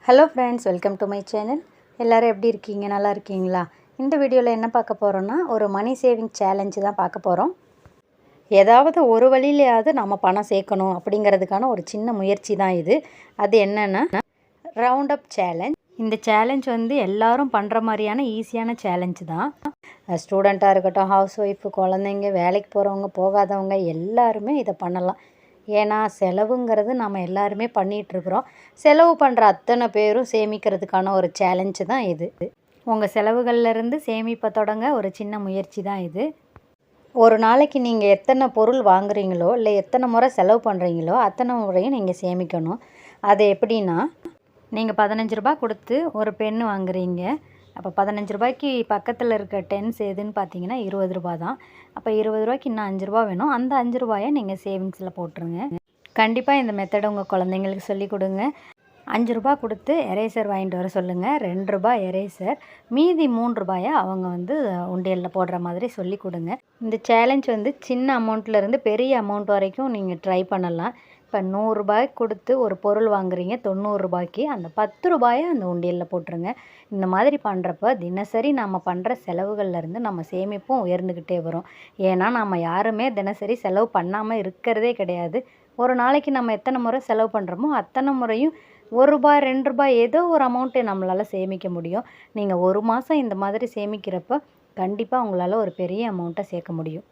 Hello friends, welcome to my channel. எல்லோரும் எப்படி இருக்கீங்க? நல்லா இருக்கீங்களா? இந்த வீடியோவில் என்ன பார்க்க போகிறோன்னா, ஒரு மணி சேவிங் சேலஞ்சு தான் பார்க்க போகிறோம். ஏதாவது ஒரு வழியிலையாவது நம்ம பணம் சேர்க்கணும் அப்படிங்கிறதுக்கான ஒரு சின்ன முயற்சி தான் இது. அது என்னென்னா ரவுண்ட் அப் சேலஞ்ச். இந்த சேலஞ்ச் வந்து எல்லோரும் பண்ணுற மாதிரியான ஈஸியான சேலஞ்சு தான். ஸ்டூடெண்ட்டாக இருக்கட்டும், ஹவுஸ் ஒய்ஃபு, குழந்தைங்க, வேலைக்கு போகிறவங்க, போகாதவங்க எல்லாருமே இதை பண்ணலாம். ஏன்னா செலவுங்கிறது நம்ம எல்லாருமே பண்ணிகிட்ருக்குறோம். செலவு பண்ணுற அத்தனை பேரும் சேமிக்கிறதுக்கான ஒரு சேலஞ்சு தான் இது. உங்கள் செலவுகள்லேருந்து சேமிப்பை தொடங்க ஒரு சின்ன முயற்சி தான் இது. ஒரு நாளைக்கு நீங்கள் எத்தனை பொருள் வாங்குறீங்களோ, இல்லை எத்தனை முறை செலவு பண்ணுறீங்களோ அத்தனை முறையும் நீங்கள் சேமிக்கணும். அது எப்படின்னா, நீங்கள் 15 ரூபா கொடுத்து ஒரு பென்னு வாங்குறீங்க. அப்போ 15 ரூபாய்க்கு பக்கத்தில் இருக்க டென்ஸ் எதுன்னு பார்த்தீங்கன்னா 20 ரூபா தான். அப்போ 20 ரூபாய்க்கு இன்னும் 5 ரூபா வேணும். அந்த 5 ரூபாயை நீங்கள் சேவிங்ஸில் போட்டுருங்க. கண்டிப்பாக இந்த மெத்தடை உங்கள் குழந்தைங்களுக்கு சொல்லிக் கொடுங்க. 5 ரூபா கொடுத்து எரேசர் வாங்கிட்டு வர சொல்லுங்கள். 2 ரூபா எரேசர், மீதி 3 ரூபாயை அவங்க வந்து உண்டியலில் போடுற மாதிரி சொல்லி கொடுங்க. இந்த சேலஞ்ச் வந்து சின்ன அமௌண்ட்லேருந்து பெரிய அமௌண்ட் வரைக்கும் நீங்கள் ட்ரை பண்ணலாம். இப்போ 100 ரூபாய்க்கு கொடுத்து ஒரு பொருள் வாங்குறீங்க, 90 ரூபாய்க்கு அந்த 10 ரூபாயை அந்த உண்டியலில் போட்டுருங்க. இந்த மாதிரி பண்ணுறப்ப தினசரி நம்ம பண்ணுற செலவுகள்லேருந்து நம்ம சேமிப்பும் உயர்ந்துக்கிட்டே வரும். ஏன்னா நம்ம யாருமே தினசரி செலவு பண்ணாமல் இருக்கிறதே கிடையாது. ஒரு நாளைக்கு நம்ம எத்தனை முறை செலவு பண்ணுறோமோ அத்தனை முறையும் 1 ரூபாய் 2 ரூபாய் ஏதோ ஒரு அமௌண்ட்டை நம்மளால் சேமிக்க முடியும். நீங்கள் ஒரு மாதம் இந்த மாதிரி சேமிக்கிறப்ப கண்டிப்பாக உங்களால் ஒரு பெரிய அமௌண்ட்டை சேர்க்க முடியும்.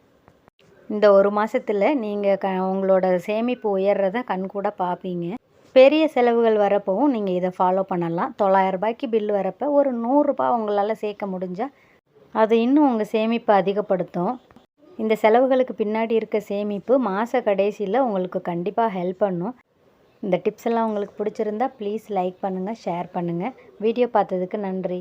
இந்த ஒரு மாதத்தில் நீங்கள் உங்களோட சேமிப்பு உயர்றதை கண்கூட பார்ப்பீங்க. பெரிய செலவுகள் வரப்பவும் நீங்கள் இதை ஃபாலோ பண்ணலாம். 900 ரூபாய்க்கு பில் வரப்போ ஒரு 100 ரூபாய் உங்களால் சேர்க்க முடிஞ்சால் அது இன்னும் உங்கள் சேமிப்பை அதிகப்படுத்தும். இந்த செலவுகளுக்கு பின்னாடி இருக்க சேமிப்பு மாத கடைசியில் உங்களுக்கு கண்டிப்பாக ஹெல்ப் பண்ணும். இந்த டிப்ஸ் எல்லாம் உங்களுக்கு பிடிச்சிருந்தா ப்ளீஸ் லைக் பண்ணுங்கள், ஷேர் பண்ணுங்கள். வீடியோ பார்த்ததுக்கு நன்றி.